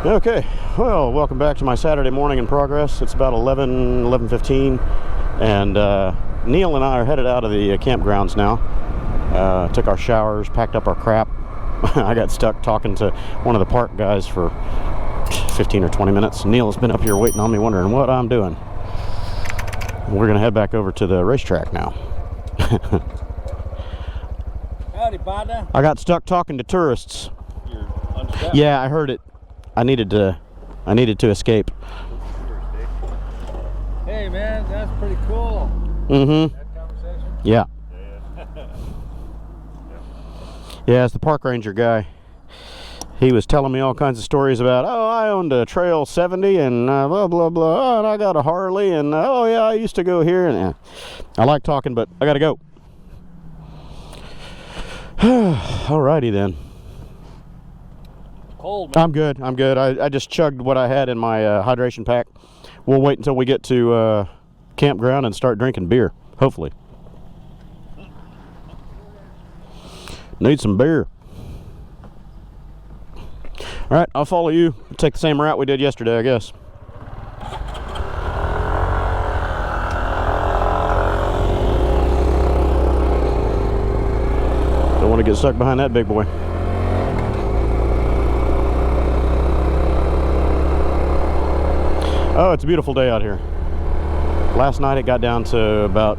Okay, well, welcome back to my Saturday morning in progress. It's about 11:15, and Neil and I are headed out of the campgrounds now. Took our showers, packed up our crap. I got stuck talking to one of the park guys for 15 or 20 minutes. Neil has been up here waiting on me, wondering what I'm doing. We're gonna head back over to the racetrack now. Howdy, partner. I got stuck talking to tourists. You're unstrapped. Yeah, I heard it. I needed to escape. Hey, man, that's pretty cool. Mm-hmm. That conversation? Yeah. Yeah. Yeah, it's the park ranger guy. He was telling me all kinds of stories about, oh, I owned a Trail 70 and blah, blah, blah. Oh, and I got a Harley and, oh, yeah, I used to go here. And I like talking, but I got to go. Alrighty then. Cold, man. I'm good. I just chugged what I had in my hydration pack. We'll wait until we get to campground and start drinking beer, hopefully. Need some beer. All right, I'll follow you. Take the same route we did yesterday, I guess. Don't want to get stuck behind that big boy. Oh, it's a beautiful day out here. Last night it got down to about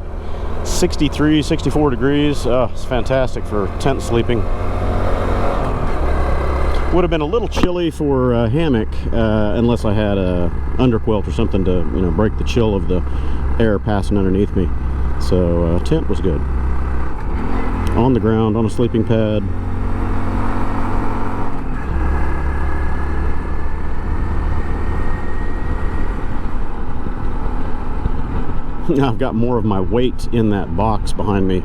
63, 64 degrees. Oh, it's fantastic for tent sleeping. Would have been a little chilly for a hammock unless I had a underquilt or something to, break the chill of the air passing underneath me. So tent was good. On the ground, on a sleeping pad. I've got more of my weight in that box behind me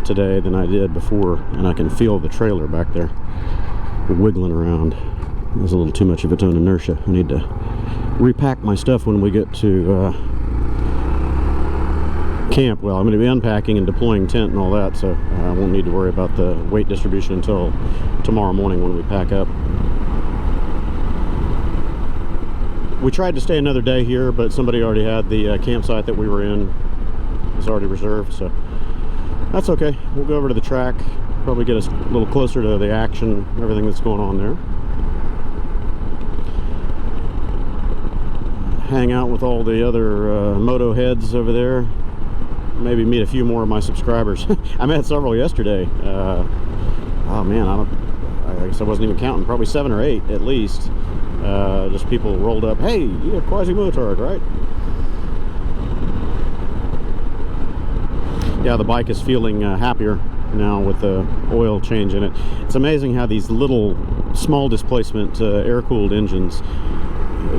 today than I did before, and I can feel the trailer back there wiggling around. There's a little too much of its own inertia. I need to repack my stuff when we get to camp. Well, I'm going to be unpacking and deploying tent and all that, so I won't need to worry about the weight distribution until tomorrow morning when we pack up. We tried to stay another day here, but somebody already had the campsite that we were in. It was already reserved, so that's okay. We'll go over to the track, probably get us a little closer to the action, everything that's going on there. Hang out with all the other moto heads over there. Maybe meet a few more of my subscribers. I met several yesterday. Oh man, I guess I wasn't even counting. Probably 7 or 8 at least. Just people rolled up. Hey, you have QuasiMotard, right? Yeah, the bike is feeling happier now with the oil change in it. It's amazing how these little small displacement air-cooled engines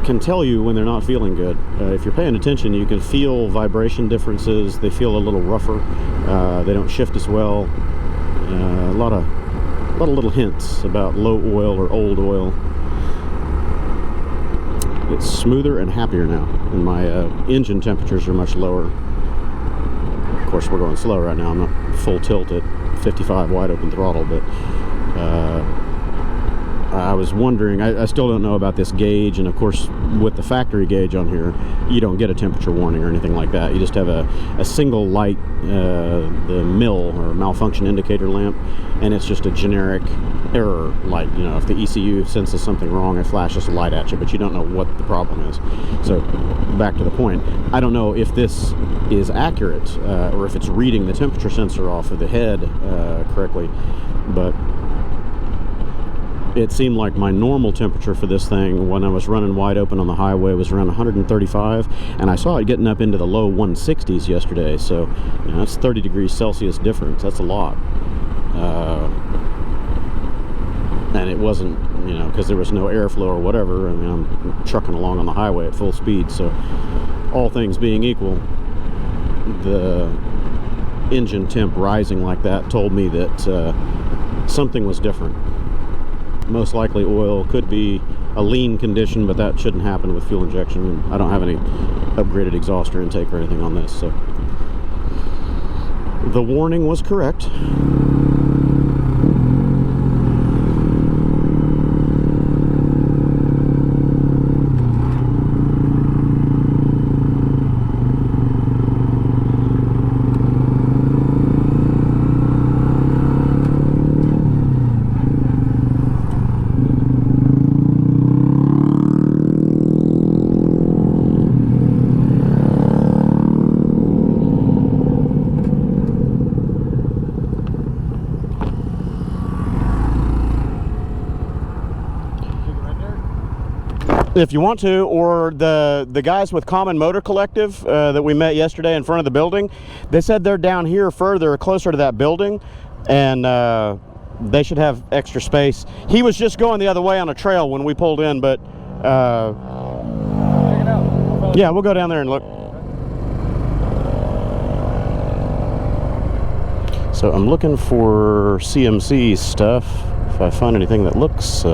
can tell you when they're not feeling good. If you're paying attention, you can feel vibration differences. They feel a little rougher. They don't shift as well. A lot of little hints about low oil or old oil. It's smoother and happier now, and my engine temperatures are much lower. Of course, we're going slow right now. I'm not full tilt at 55 wide open throttle, but I was wondering, I still don't know about this gauge, and of course with the factory gauge on here you don't get a temperature warning or anything like that. You just have a single light, the MIL or malfunction indicator lamp, and it's just a generic error light. If the ECU senses something wrong, it flashes a light at you, but you don't know what the problem is. So back to the point, I don't know if this is accurate or if it's reading the temperature sensor off of the head correctly, but it seemed like my normal temperature for this thing when I was running wide open on the highway was around 135, and I saw it getting up into the low 160s yesterday. So that's 30 degrees Celsius difference. That's a lot. And it wasn't, because there was no airflow or whatever. I mean, I'm trucking along on the highway at full speed, so all things being equal, the engine temp rising like that told me that something was different. Most likely oil, could be a lean condition, but that shouldn't happen with fuel injection, and I don't have any upgraded exhauster intake or anything on this, so the warning was correct. If you want to, or the guys with Common Motor Collective that we met yesterday in front of the building, they said they're down here further, closer to that building, and they should have extra space. He was just going the other way on a trail when we pulled in, but Check it out. yeah, we'll go down there and look. So I'm looking for CMC stuff, if I find anything that looks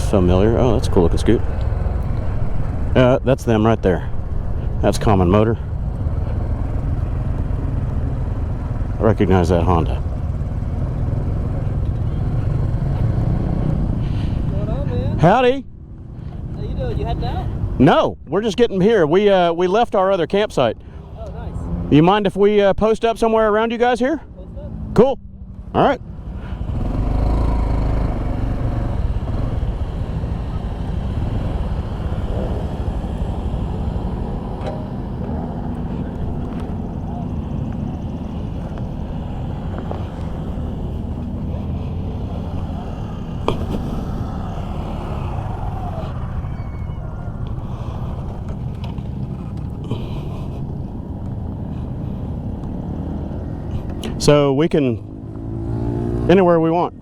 familiar. Oh, that's a cool looking scoot. That's them right there. That's Common Motor. I recognize that Honda. What's going on, man? Howdy. How you doing? You heading out? No, we're just getting here. We left our other campsite. Oh, nice. You mind if we post up somewhere around you guys here? Post up. Cool. All right. So we can anywhere we want.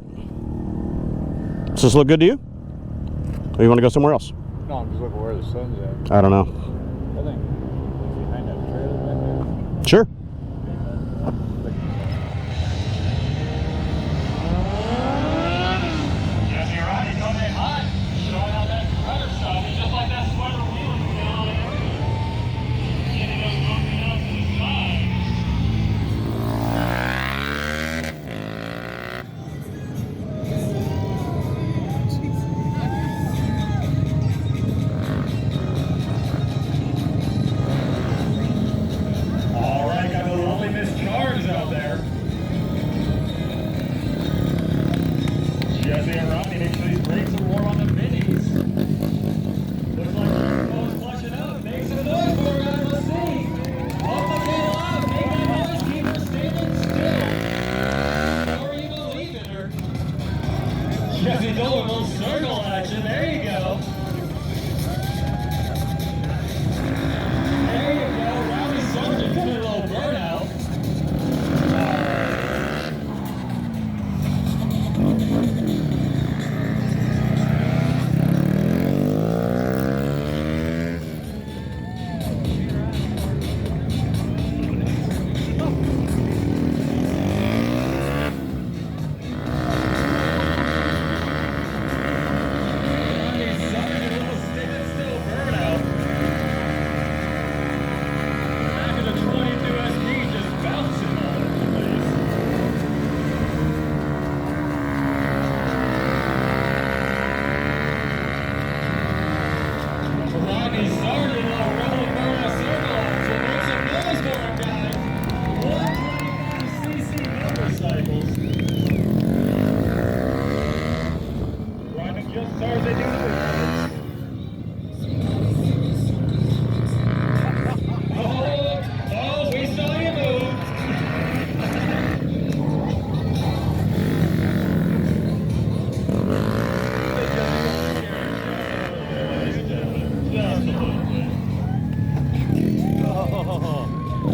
Does this look good to you? Or you want to go somewhere else? No, I'm just looking where the sun's at. I don't know. I think behind that trailer right Sure. Yes, you're right. He's coming in hot. Showing out that rudder stuff. It's just like that sweater wheeling down there. Getting those moving up to the side. All right, got the lovely Miss Charles out there. Jesse and Rodney, make sure these brakes are warm on the minis. Looks like Kipmoto's flushing up. Make some noise for her, guys. Let's see. Pump the cable out. Make that noise. Keep her standing still. Or even leaving her. Jesse doing a little circle action. There you go. There you go. Rowdy Sergeant doing a little burnout.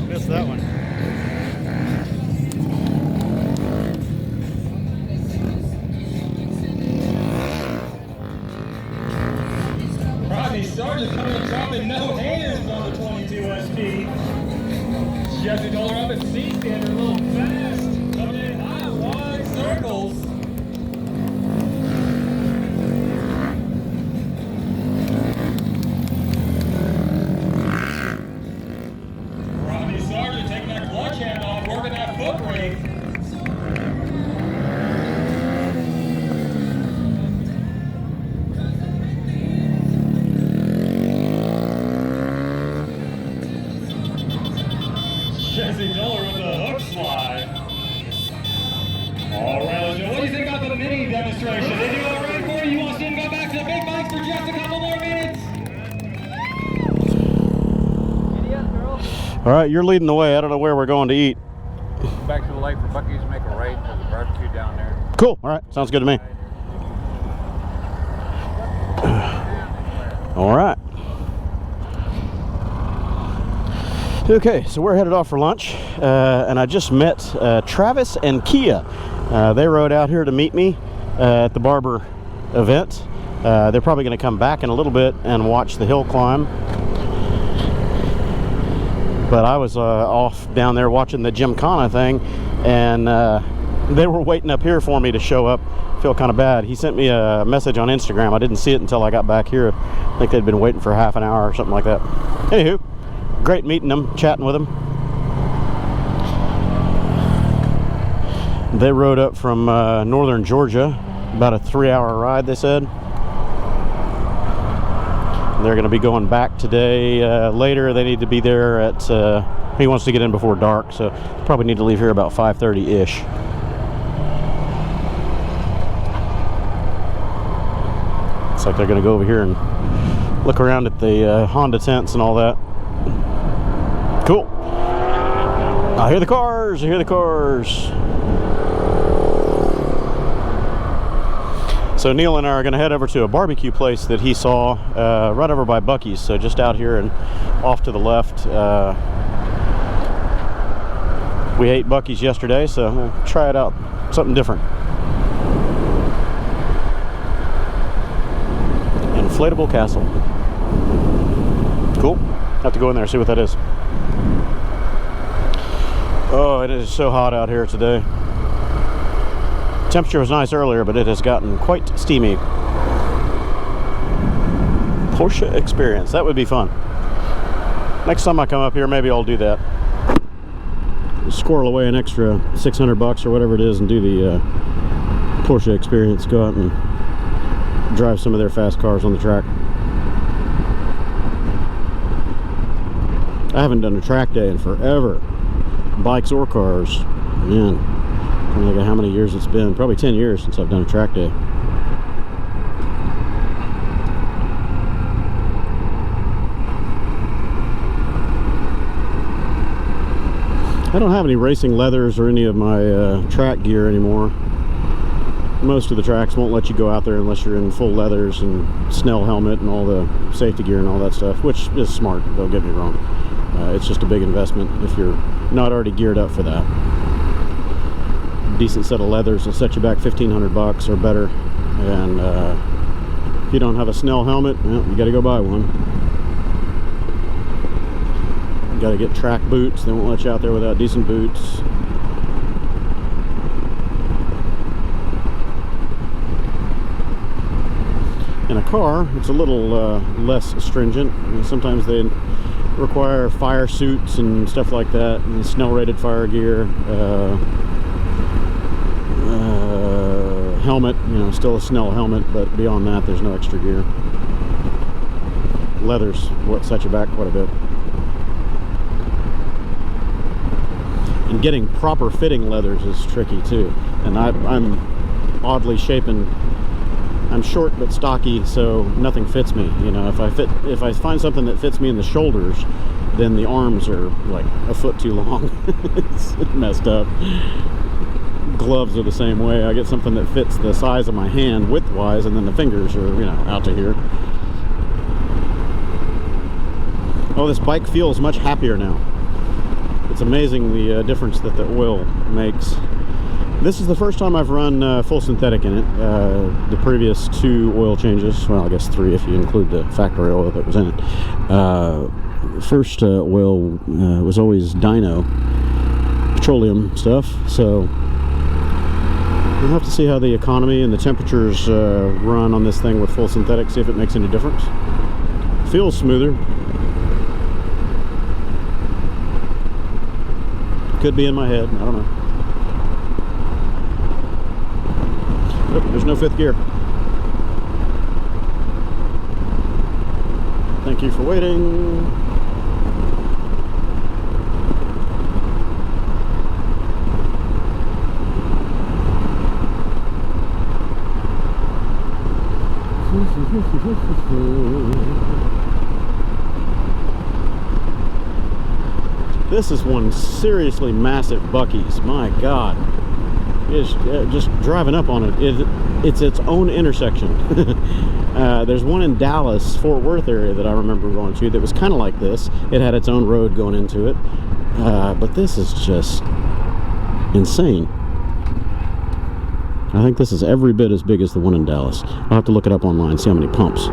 Missed that one. Rodney Sargent coming up dropping no hands on the 22 SP. Jesse told her up at C-stand, a little fast. Coming in high, wide circles. Rodney Sargent taking that clutch hand off, working that foot brake. Jesse Miller with the hook slide. All right, Joe, what do you think about the mini demonstration? They do all right for you? You want to see them go back to the big bikes for just a couple more minutes? Giddy up, girl. All right, you're leading the way. I don't know where we're going to eat. Back to the light for Buc-ee's, make a right. There's a barbecue down there. Cool. All right, sounds good to me. All right. Okay, so we're headed off for lunch, and I just met Travis and Kia. They rode out here to meet me at the Barber event. They're probably going to come back in a little bit and watch the hill climb. But I was off down there watching the gymkhana thing, and they were waiting up here for me to show up. I feel kind of bad. He sent me a message on Instagram. I didn't see it until I got back here. I think they'd been waiting for half an hour or something like that. Anywho, great meeting them, chatting with them. They rode up from northern Georgia, about a 3-hour ride, they said. They're going to be going back today later. They need to be there at, he wants to get in before dark, so probably need to leave here about 5:30-ish. Looks like they're going to go over here and look around at the Honda tents and all that. Cool. I hear the cars. I hear the cars. So Neil and I are going to head over to a barbecue place that he saw right over by Buc-ee's. So just out here and off to the left. We ate Buc-ee's yesterday, so I'm going to try it out. Something different. Inflatable castle. Cool. Have to go in there and see what that is. Oh, it is so hot out here today. Temperature was nice earlier, but it has gotten quite steamy. Porsche experience. That would be fun. Next time I come up here, maybe I'll do that. Squirrel away an extra $600 or whatever it is and do the Porsche experience. Go out and drive some of their fast cars on the track. I haven't done a track day in forever. Bikes or cars. Man, I don't know how many years it's been. Probably 10 years since I've done a track day. I don't have any racing leathers or any of my track gear anymore. Most of the tracks won't let you go out there unless you're in full leathers and Snell helmet and all the safety gear and all that stuff, which is smart, don't get me wrong. It's just a big investment if you're not already geared up for that. Decent set of leathers will set you back $1,500 or better, and if you don't have a Snell helmet, well, you got to go buy one. You got to get track boots. They won't let you out there without decent boots. In a car, it's a little less stringent. Sometimes they require fire suits and stuff like that, and Snell rated fire gear. Helmet, you know, still a Snell helmet, but beyond that there's no extra gear. Leathers what set you back quite a bit. And getting proper fitting leathers is tricky too. And I'm oddly shapen. I'm short but stocky, so nothing fits me. You know, if I find something that fits me in the shoulders, then the arms are like a foot too long. It's messed up. Gloves are the same way. I get something that fits the size of my hand width-wise, and then the fingers are, you know, out to here. Oh, this bike feels much happier now. It's amazing the difference that the oil makes. This is the first time I've run full synthetic in it. The previous 2 oil changes, well, I guess 3 if you include the factory oil that was in it. First oil was always dyno, petroleum stuff, so we'll have to see how the economy and the temperatures run on this thing with full synthetic, see if it makes any difference. Feels smoother. Could be in my head, I don't know. Oh, there's no 5th gear. Thank you for waiting. This is one seriously massive Buc-ee's. My God. is just driving up on it. It's its own intersection. There's one in Dallas, Fort Worth area that I remember going to that was kind of like this. It had its own road going into it. But this is just insane. I think this is every bit as big as the one in Dallas. I'll have to look it up online, see how many pumps.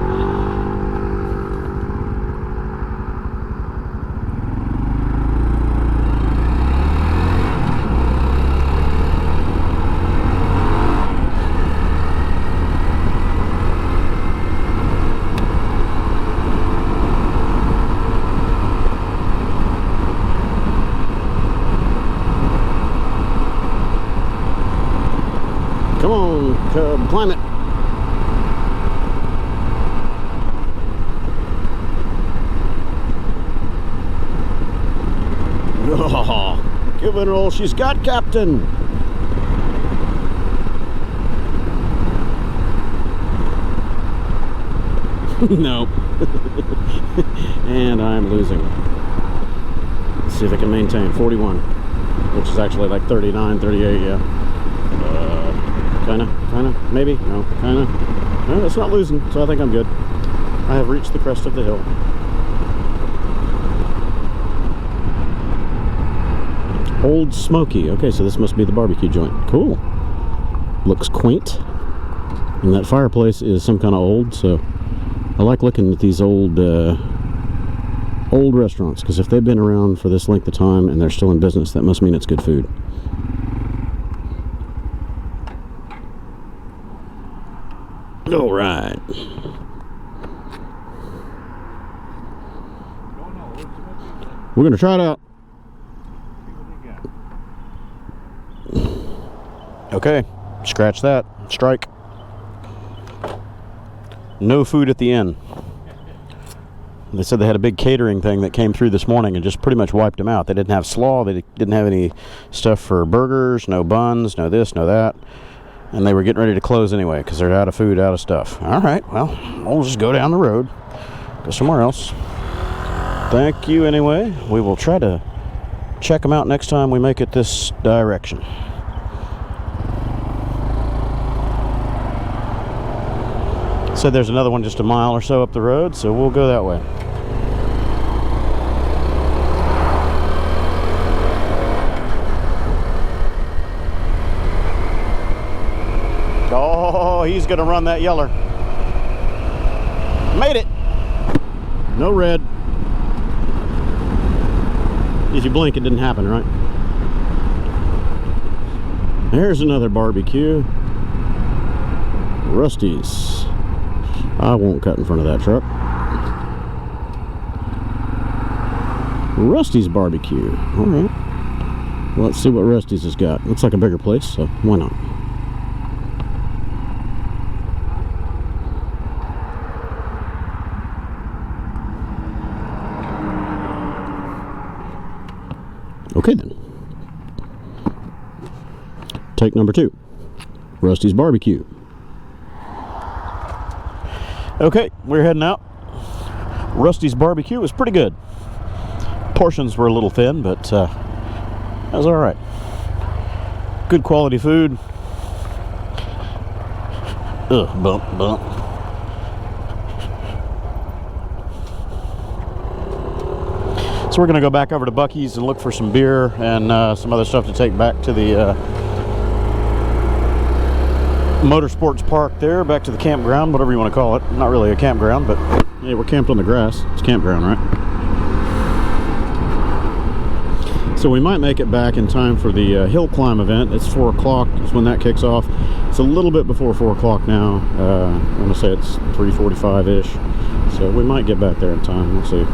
Come on, Cub, climb it. Oh, give it all she's got, Captain. Nope. And I'm losing. Let's see if I can maintain 41, which is actually like 39, 38, yeah. Kinda, maybe, no, kinda. No, it's not losing, so I think I'm good. I have reached the crest of the hill. Old Smoky. Okay, so this must be the barbecue joint. Cool. Looks quaint. And that fireplace is some kind of old, so I like looking at these old restaurants, because if they've been around for this length of time and they're still in business, that must mean it's good food. All right. We're going to try it out. Okay, scratch that. Strike. No food at the inn. They said they had a big catering thing that came through this morning and just pretty much wiped them out. They didn't have slaw. They didn't have any stuff for burgers, no buns, no this, no that. And they were getting ready to close anyway because they're out of food, out of stuff. All right, well, we'll just go down the road, go somewhere else. Thank you anyway. We will try to check them out next time we make it this direction. Said there's another one just a mile or so up the road, so we'll go that way. Oh, he's gonna run that yeller. Made it. No red. If you blink, it didn't happen, right? There's another barbecue. Rusty's. I won't cut in front of that truck. Rusty's barbecue. All right. Well, let's see what Rusty's has got. Looks like a bigger place, so why not? Okay then. Take number 2. Rusty's barbecue. Okay, we're heading out. Rusty's barbecue was pretty good. Portions were a little thin, but that was all right. Good quality food. Ugh, bump, bump. So we're going to go back over to Buc-ee's and look for some beer and some other stuff to take back to the motorsports park there, back to the campground, whatever you want to call it. Not really a campground, but hey, we're camped on the grass. It's campground, right? So we might make it back in time for the hill climb event. It's 4 o'clock is when that kicks off. It's a little bit before 4 o'clock now. I want to say it's 3:45-ish. So we might get back there in time. We'll see.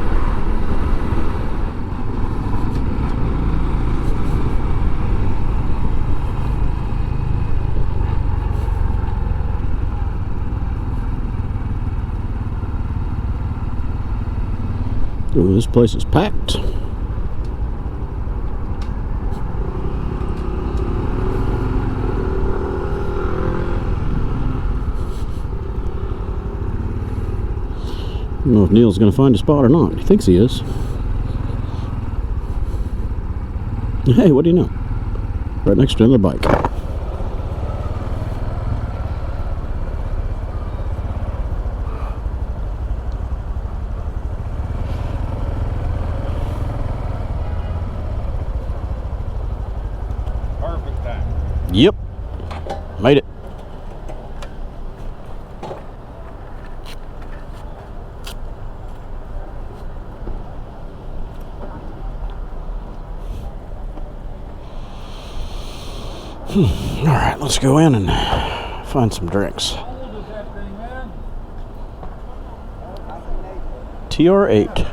Ooh, this place is packed. I don't know if Neil's going to find a spot or not. He thinks he is. Hey, what do you know? Right next to another bike. Yep. Made it. All right, let's go in and find some drinks. How old is that thing, man? TR8.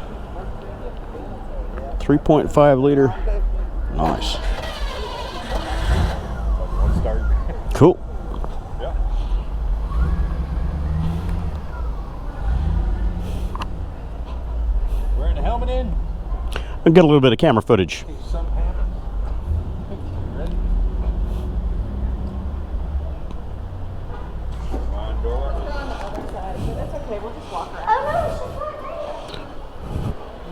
3.5 liter. Nice. One start. Cool. Yeah. Wearing the helmet in. I'll get a little bit of camera footage. In case something happens. Ready? Come on, door.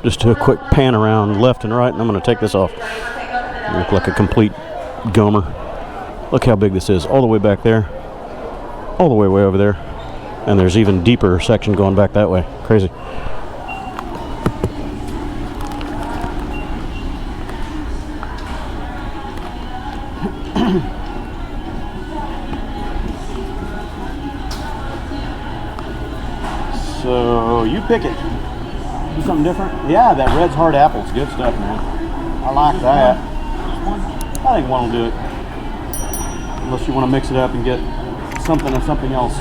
Just do a quick pan around left and right, and I'm going to take this off. You look like a complete gomer. Look how big this is. All the way back there. All the way over there. And there's even deeper section going back that way. Crazy. So, you pick it. Do something different? Yeah, that red's hard apple's good stuff, man. I like that. I think one will do it. Unless you want to mix it up and get something or something else.